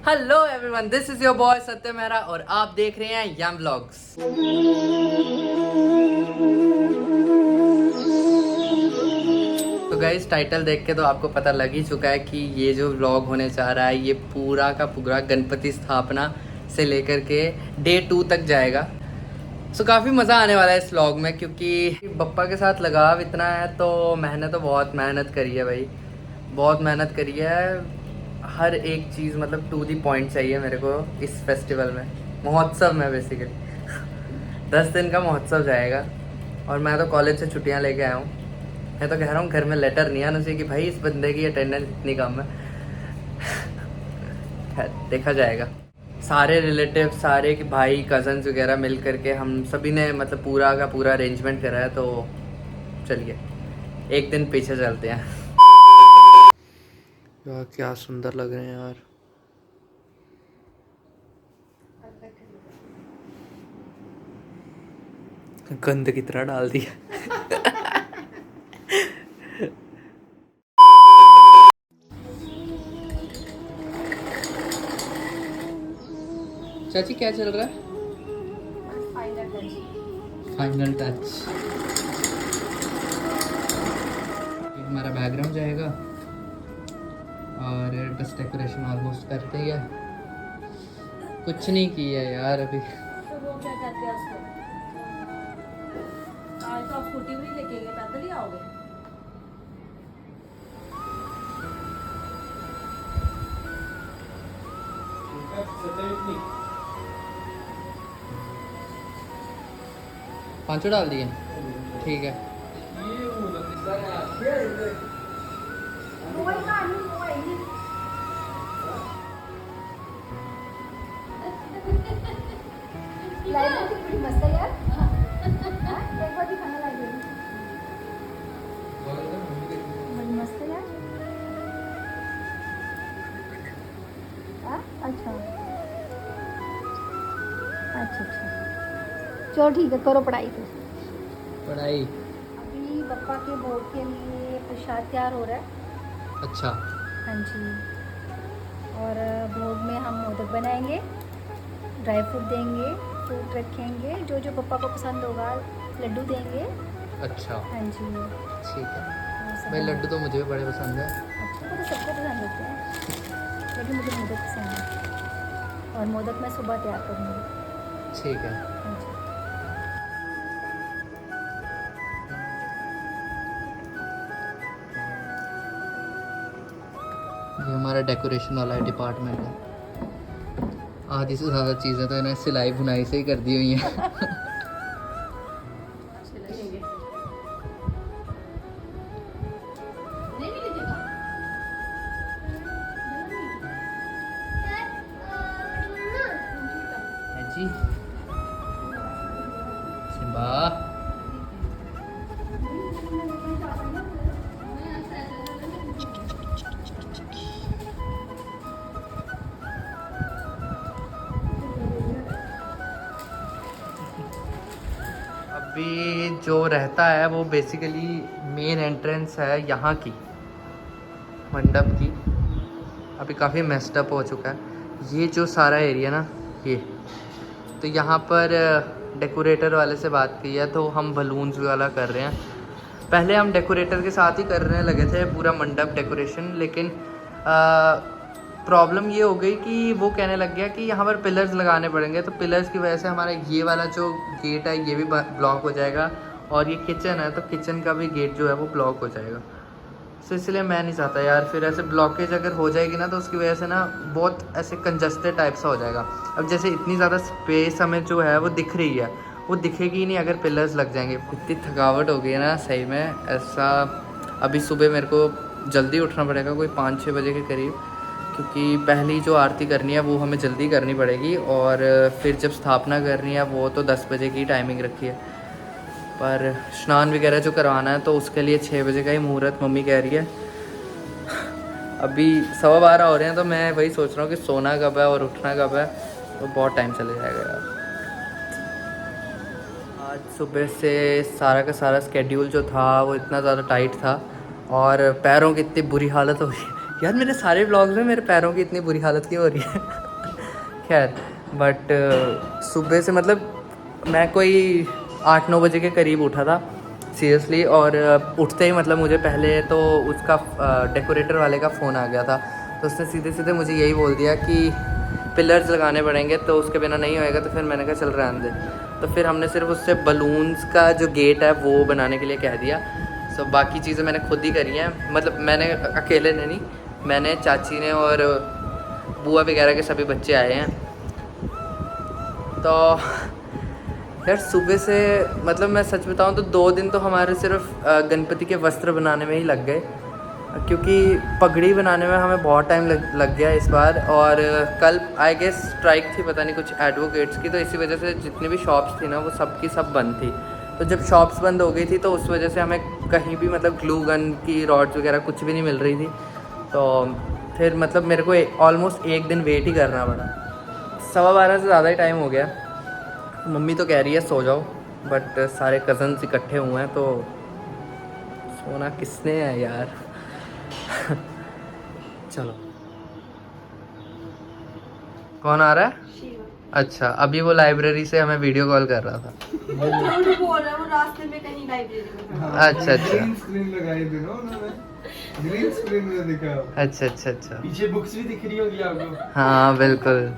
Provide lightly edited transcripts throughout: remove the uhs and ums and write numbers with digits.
Hello everyone, this is your boy सत्य मेहरा और आप देख रहे हैं यम व्लॉग्स। तो गाइस, टाइटल देख के तो आपको पता लग ही चुका है कि ये जो व्लॉग होने जा रहा है ये पूरा का पूरा गणपति स्थापना से लेकर के डे 2 तक जाएगा। सो काफ़ी मज़ा आने वाला है इस व्लॉग में, क्योंकि बप्पा के साथ लगाव इतना है तो मैंने तो बहुत मेहनत करी है भाई, बहुत मेहनत करी है। हर एक चीज़ मतलब टू दी पॉइंट चाहिए मेरे को इस फेस्टिवल में, महोत्सव में बेसिकली 10 दिन का महोत्सव जाएगा। और मैं तो कॉलेज से छुट्टियां लेके आया हूँ। मैं तो कह रहा हूँ घर में लेटर नहीं आना चाहिए कि भाई इस बंदे की अटेंडेंस इतनी कम है। खैर, देखा जाएगा। सारे रिलेटिव, सारे के भाई कज़न्स वगैरह मिल करके हम सभी ने मतलब पूरा का पूरा अरेंजमेंट करा है। तो चलिए एक दिन पीछे चलते हैं। यार क्या सुंदर लग रहे हैं यार। गंद की तरह डाल दिया। चाची क्या चल रहा है? Final touch. हमारा बैकग्राउंड जाएगा और बस डेकोरेशन ऑलमोस्ट करते ही है। कुछ नहीं किया यार अभी। तो वो क्या कहते हैं उसको? आज तो आप स्कूटी भी नहीं लेके गए, पैदल ही आओगे? पांचों डाल दिए, ठीक है। बड़ी मस्त है यार। एक बार दिखाने लगी। बड़ी मस्त है यार। अच्छा अच्छा अच्छा, चलो ठीक है, करो पढ़ाई फिर। पढ़ाई? अभी बप्पा के भोग के लिए प्रसाद तैयार हो रहा है। अच्छा। हाँ जी, और भोग में हम मोदक बनाएंगे, ड्राई फ्रूट देंगे, फ्रूट रखेंगे, जो जो पप्पा को पसंद होगा, लड्डू देंगे। अच्छा, हाँ जी, ठीक है। वो सब भाई बना- लड्डू तो मुझे भी बड़े पसंद है। अच्छा, वो तो सबको पसंद होते हैं, लेकिन मुझे मोदक पसंद है। और मोदक मैं सुबह तैयार करूँगी। ठीक है। हाँ जी। ये हमारा डेकोरेशन वाला डिपार्टमेंट है। आधी से ज़्यादा चीज़ें तो इन्हें सिलाई बुनाई से ही कर दी हुई हैं। है जी सिम्बा। अभी जो रहता है वो बेसिकली मेन एंट्रेंस है यहाँ की, मंडप की। अभी काफ़ी मेस्ड अप हो चुका है ये जो सारा एरिया ना, ये तो यहाँ पर डेकोरेटर वाले से बात की है तो हम बलून्स वाला कर रहे हैं। पहले हम डेकोरेटर के साथ ही करने लगे थे पूरा मंडप डेकोरेशन, लेकिन प्रॉब्लम ये हो गई कि वो कहने लग गया कि यहाँ पर पिलर्स लगाने पड़ेंगे। तो पिलर्स की वजह से हमारा ये वाला जो गेट है ये भी ब्लॉक हो जाएगा, और ये किचन है तो किचन का भी गेट जो है वो ब्लॉक हो जाएगा। तो इसलिए मैं नहीं चाहता यार, फिर ऐसे ब्लॉकेज अगर हो जाएगी ना तो उसकी वजह से ना बहुत ऐसे कंजस्टेड टाइप सा हो जाएगा। अब जैसे इतनी ज़्यादा स्पेस हमें जो है वो दिख रही है, वो दिखेगी ही नहीं अगर पिलर्स लग जाएंगे। इतनी थकावट हो गई है ना सही में ऐसा। अभी सुबह मेरे को जल्दी उठना पड़ेगा, कोई 5-6 बजे के करीब, क्योंकि पहली जो आरती करनी है वो हमें जल्दी करनी पड़ेगी, और फिर जब स्थापना करनी है वो तो 10 बजे की टाइमिंग रखी है। पर स्नान वगैरह जो करवाना है तो उसके लिए 6 बजे का ही मुहूर्त मम्मी कह रही है। अभी 12:15 हो रहे हैं तो मैं वही सोच रहा हूँ कि सोना कब है और उठना कब है, तो बहुत टाइम चले जाएगा यार। आज सुबह से सारा का सारा स्केड्यूल जो था वो इतना ज़्यादा टाइट था, और पैरों की इतनी बुरी हालत हो रही है यार मेरे सारे व्लॉग्स में मेरे पैरों की इतनी बुरी हालत क्यों हो रही है? खैर बट सुबह से मतलब मैं कोई 8-9 बजे के करीब उठा था सीरियसली, और उठते ही मतलब मुझे पहले तो उसका डेकोरेटर वाले का फ़ोन आ गया था। तो उसने सीधे सीधे मुझे यही बोल दिया कि पिलर्स लगाने पड़ेंगे, तो उसके बिना नहीं होएगा। तो फिर मैंने कहा चल रहने दे। तो फिर हमने सिर्फ उससे बलून्स का जो गेट है वो बनाने के लिए कह दिया। सो बाकी चीज़ें मैंने खुद ही करी हैं, मतलब मैंने अकेले ने नहीं, मैंने, चाची ने और बुआ वगैरह के सभी बच्चे आए हैं। तो यार सुबह से मतलब मैं सच बताऊं तो 2 दिन तो हमारे सिर्फ गणपति के वस्त्र बनाने में ही लग गए, क्योंकि पगड़ी बनाने में हमें बहुत टाइम लग गया इस बार। और कल आई गेस स्ट्राइक थी, पता नहीं कुछ एडवोकेट्स की, तो इसी वजह से जितनी भी शॉप्स थी ना वो सब की सब बंद थी। तो जब शॉप्स बंद हो गई थी तो उस वजह से हमें कहीं भी मतलब ग्लू गन की रॉड्स वगैरह कुछ भी नहीं मिल रही थी। तो फिर मतलब मेरे को ऑलमोस्ट 1 दिन वेट ही करना पड़ा। 12:15 से ज़्यादा ही टाइम हो गया। मम्मी तो कह रही है सो जाओ, बट सारे कज़न्स इकट्ठे हुए हैं तो सोना किसने है यार। चलो, कौन आ रहा है? अच्छा, अभी वो लाइब्रेरी से हमें वीडियो कॉल कर रहा था। बोल रहा है वो रास्ते में कहीं लाइब्रेरी में। अच्छा अच्छा, ग्रीन स्क्रीन लगाई थी ना उन्होंने, ग्रीन स्क्रीन में दिखा। अच्छा अच्छा अच्छा, पीछे बुक्स भी दिख रही होगी आपको। हाँ बिल्कुल।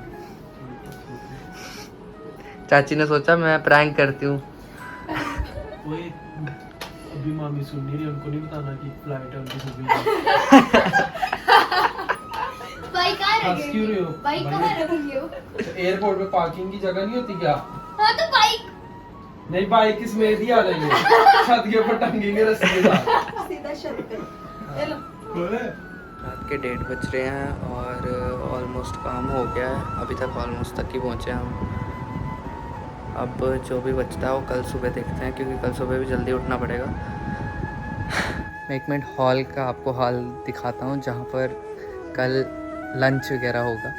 चाची ने सोचा मैं प्रैंक करती हूँ। वही अभी मामी सुन नहीं रही, उनको नहीं बताना कि फ्लाइट है उनकी सुबह। बाइक कहाँ हंस क्यों रहे हो? बाइक कहाँ रखेंगे हो? एयरपोर्ट पे पार्किंग की जगह नहीं होती क्या? हाँ तो बाइक नहीं, बाइक इसमें ही आ रही है, छत के ऊपर टंगेंगे रस्सी के साथ सीधा शट पे। चलो बोले रात के 1:30 बज रहे हैं और ऑलमोस्ट काम हो गया है। अभी तक ऑलमोस्ट तक ही पहुँचे हम। अब जो भी बचता है वो कल सुबह देखते हैं, क्योंकि कल सुबह भी जल्दी उठना पड़ेगा। मैं 1 मिनट हॉल का आपको हॉल दिखाता हूँ जहाँ पर कल लंच वगैरह होगा।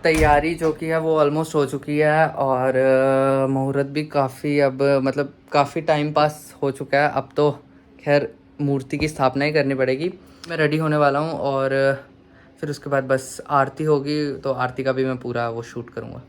तैयारी जो की है वो ऑलमोस्ट हो चुकी है, और मुहूर्त भी काफ़ी अब मतलब काफ़ी टाइम पास हो चुका है। अब तो खैर मूर्ति की स्थापना ही करनी पड़ेगी। मैं रेडी होने वाला हूँ और फिर उसके बाद बस आरती होगी, तो आरती का भी मैं पूरा वो शूट करूँगा।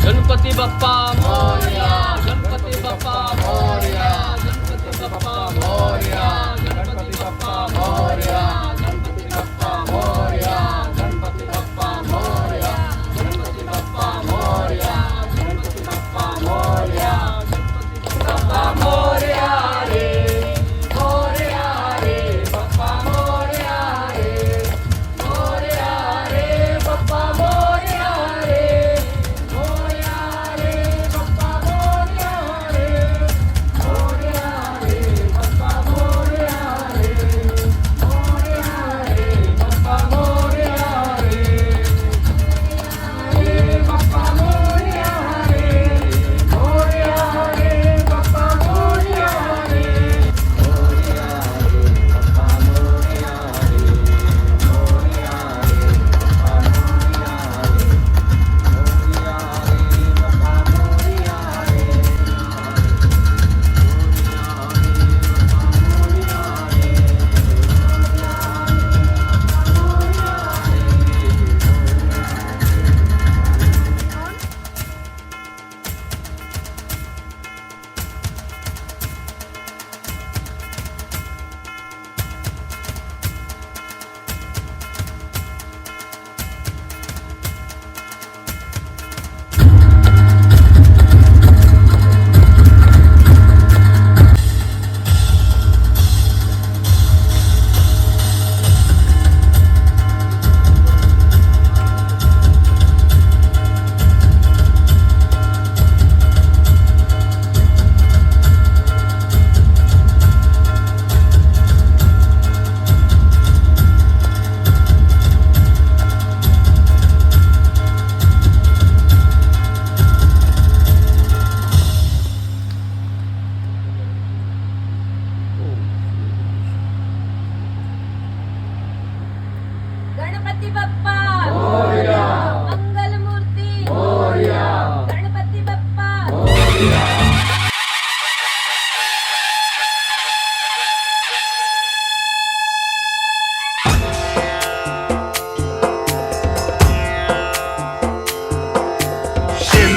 गणपति बप्पा मोरया, गणपति बप्पा मोरया, गणपति बप्पा मोरया, गणपति बप्पा मोरया, गणपति बप्पा मोरया, गणपति बप्पा मोरया, गणपति बप्पा मोरया, गणपति बप्पा मोरया, गणपति बप्पा मोरया रे बप्पा मोरया रे, मोरया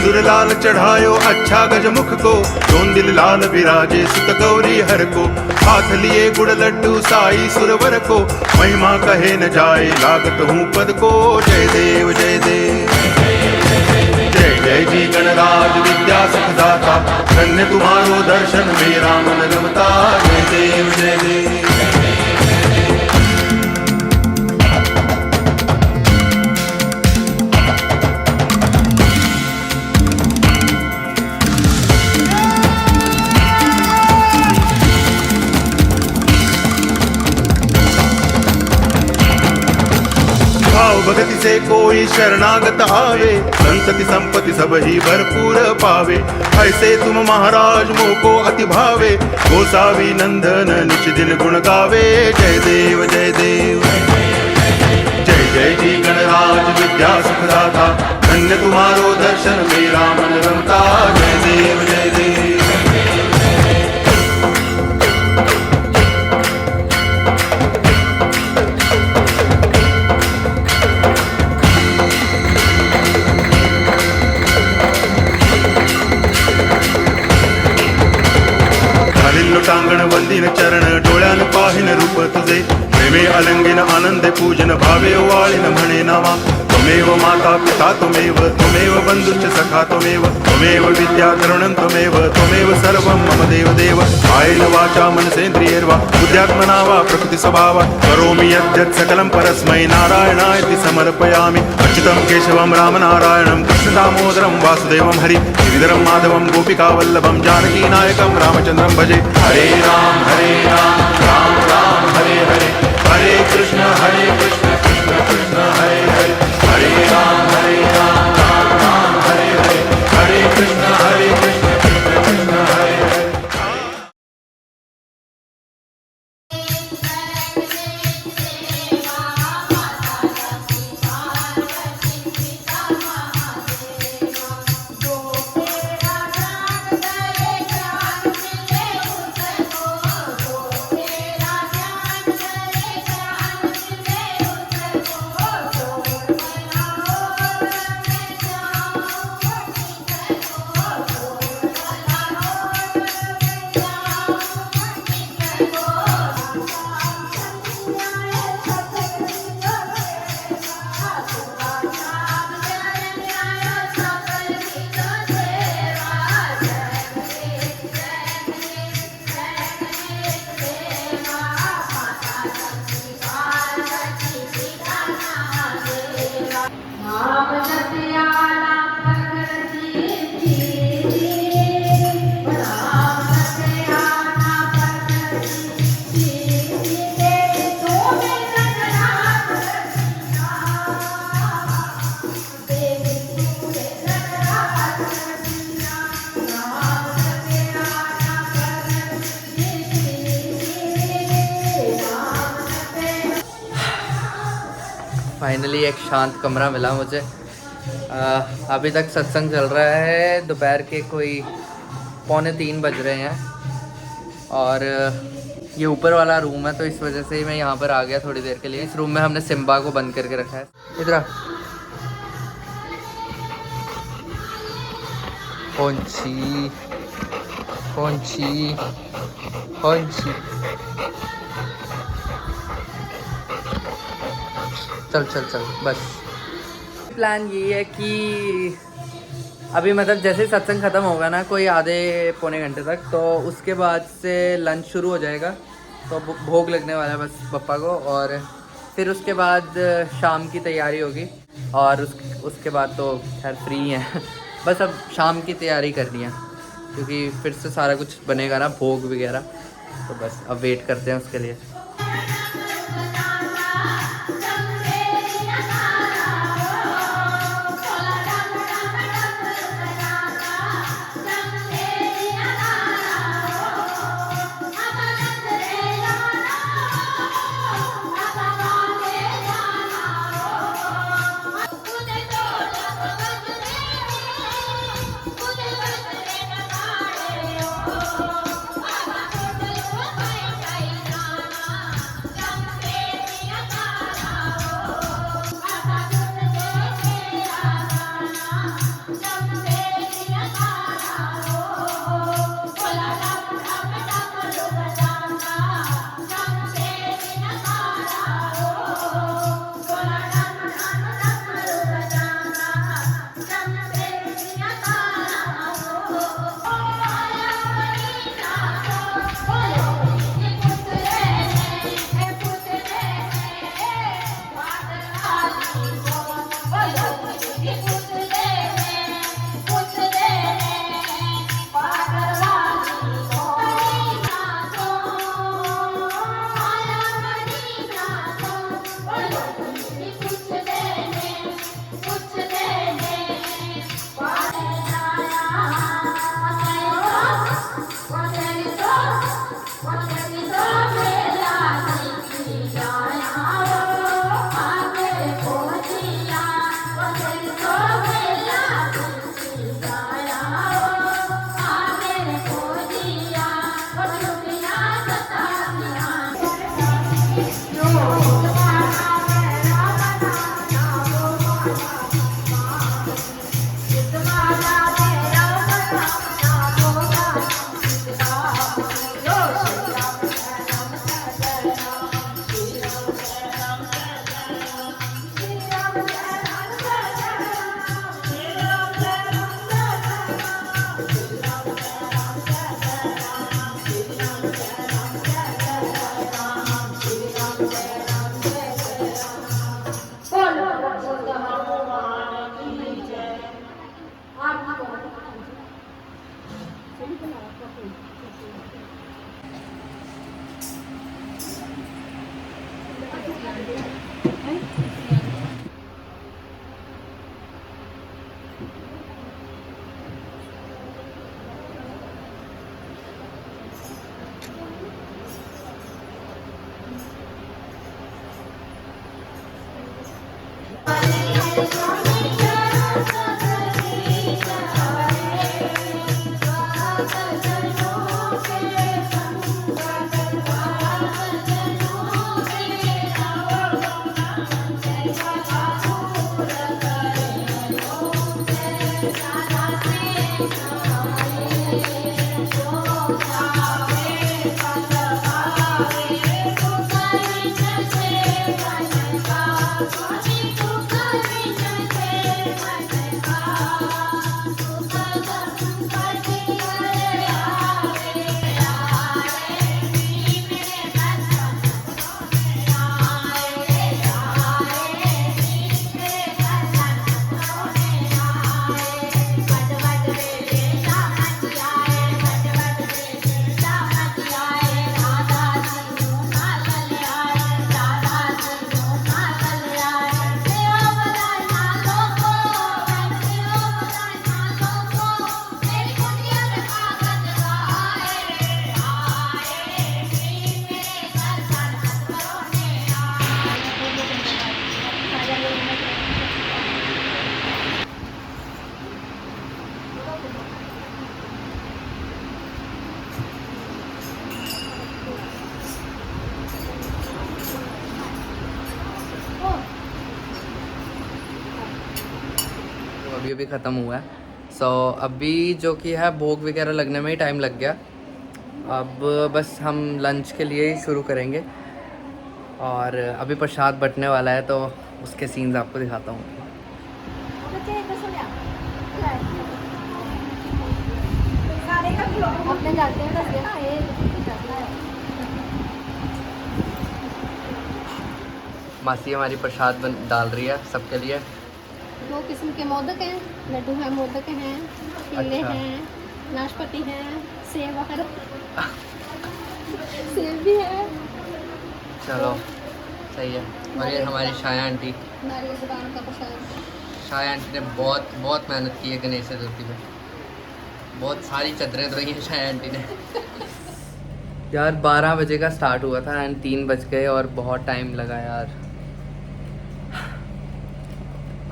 सिंदूर लाल चढ़ायो अच्छा गजमुख को, जोन दिल लाल विराजे सुत गौरी हर को। हाथ लिए गुड़ लड्डू साई सुरवर को, महिमा कहे न जाए लागत हूँ पद को। जय देव जय देव जय जय जी गणराज विद्या सुखदाता, धन्य तुम्हारो दर्शन मेरा मन रमता। जय देव जय देव। भगति से कोई शरणागत आवे, संतति संपत्ति सब ही भरपूर पावे। ऐसे तुम महाराज मोको अति भावे, गोसावी नंदन निच दिन गुण गावे। जय देव जय देव जय जय जी गणराज विद्या सुखदाता, धन्य तुम्हारो दर्शन मेरा मन रमता। जय देव जय देव। टांगण वंदिन चरण डोळ्यान पाहिन रूप तुझे, प्रेमे अलंगिन आनंदे पूजन भावे वाळिन म्हणे नावा। त्वमेव माता पिता त्वमेव, त्वमेव बंधुश्च सखा त्वमेव, त्वमेव विद्या तरुणं त्वमेव, त्वमेव सर्वं मम देव देव। कायेन वाचा मनसेन्द्रियैर्वा बुद्ध्यात्मना वा प्रकृति स्वभावात् करोमि यद्यत् सकलं परस्मै नारायणायति समर्पयामि। अच्युतं केशवं रामनारायणं कृष्ण दामोदरं वासुदेवं हरि गिरिधरं माधवं गोपिकावल्लभं जानकी नायकं रामचन्द्रं भजे। हरे राम राम राम हरे हरे, हरे कृष्ण कृष्ण कृष्ण हरे हरे, हरे राम राम राम हरे हरे, हरे कृष्ण कृष्ण कृष्ण हरे हरे। फाइनली एक शांत कमरा मिला मुझे। अभी तक सत्संग चल रहा है, दोपहर के कोई 2:45 बज रहे हैं और ये ऊपर वाला रूम है तो इस वजह से ही मैं यहाँ पर आ गया थोड़ी देर के लिए। इस रूम में हमने सिम्बा को बंद करके रखा है। इधर कौन सी चल बस। प्लान ये है कि अभी मतलब जैसे सत्संग ख़त्म होगा ना कोई आधे पौने घंटे तक, तो उसके बाद से लंच शुरू हो जाएगा। तो भोग लगने वाला है बस पप्पा को, और फिर उसके बाद शाम की तैयारी होगी और उसके बाद तो खैर फ्री हैं बस अब शाम की तैयारी करनी है क्योंकि फिर से सारा कुछ बनेगा ना भोग वगैरह। तो बस अब वेट करते हैं उसके लिए। अभी अभी ख़त्म हुआ है। सो अभी जो कि है भोग वगैरह लगने में ही टाइम लग गया। अब बस हम लंच के लिए ही शुरू करेंगे और अभी प्रसाद बंटने वाला है तो उसके सीन्स आपको दिखाता हूँ। अपने जाते हैं बस ना ये मासी हमारी प्रसाद डाल रही है सबके लिए। 2 किस्म के मोदक हैं, लड्डू हैं, मोदक हैं, केले अच्छा। हैं, नाशपाती हैं, सेब वगैरह सेब भी है। चलो सही है। और ये हमारी शाया आंटी, नारियल दुकान का प्रसाद। शाया आंटी ने बहुत बहुत मेहनत की है गणेश चतुर्थी में। बहुत सारी चादरें धोई हैं शाया आंटी ने। यार 12 बजे का स्टार्ट हुआ था एंड 3 बज गए और बहुत टाइम लगा यार।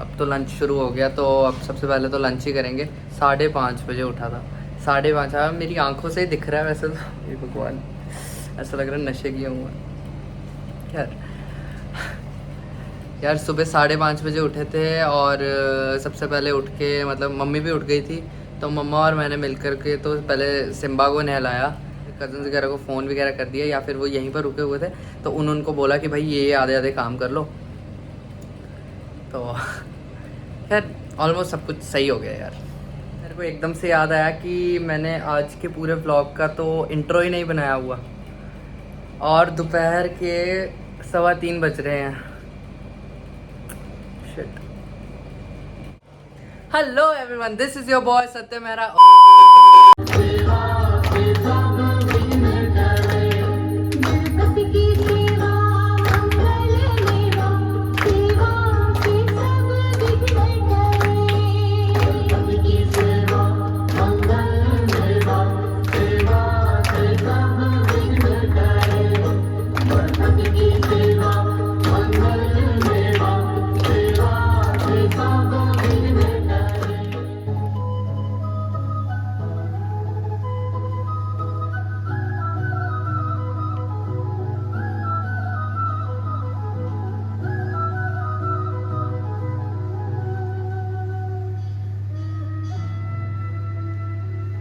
अब तो लंच शुरू हो गया तो अब सबसे पहले तो लंच ही करेंगे। 5:30 बजे उठा था, 5:30 आया। मेरी आंखों से ही दिख रहा है वैसे तो। ये भगवान, ऐसा लग रहा है नशे किया हुआ। यार सुबह 5:30 बजे उठे थे और सबसे पहले उठ के मतलब मम्मी भी उठ गई थी तो मम्मा और मैंने मिल कर के तो पहले सिम्बा को नहलाया, कज़न वगैरह को फ़ोन वगैरह कर दिया या फिर वो यहीं पर रुके हुए थे तो उनको बोला कि भाई ये आधे आधे काम कर लो। तो खैर ऑलमोस्ट सब कुछ सही हो गया यार। मेरे को एकदम से याद आया कि मैंने आज के पूरे व्लॉग का तो इंट्रो ही नहीं बनाया हुआ और दोपहर के 3:15 बज रहे हैं। Shit. Hello everyone, this is your boy सत्य मेहरा।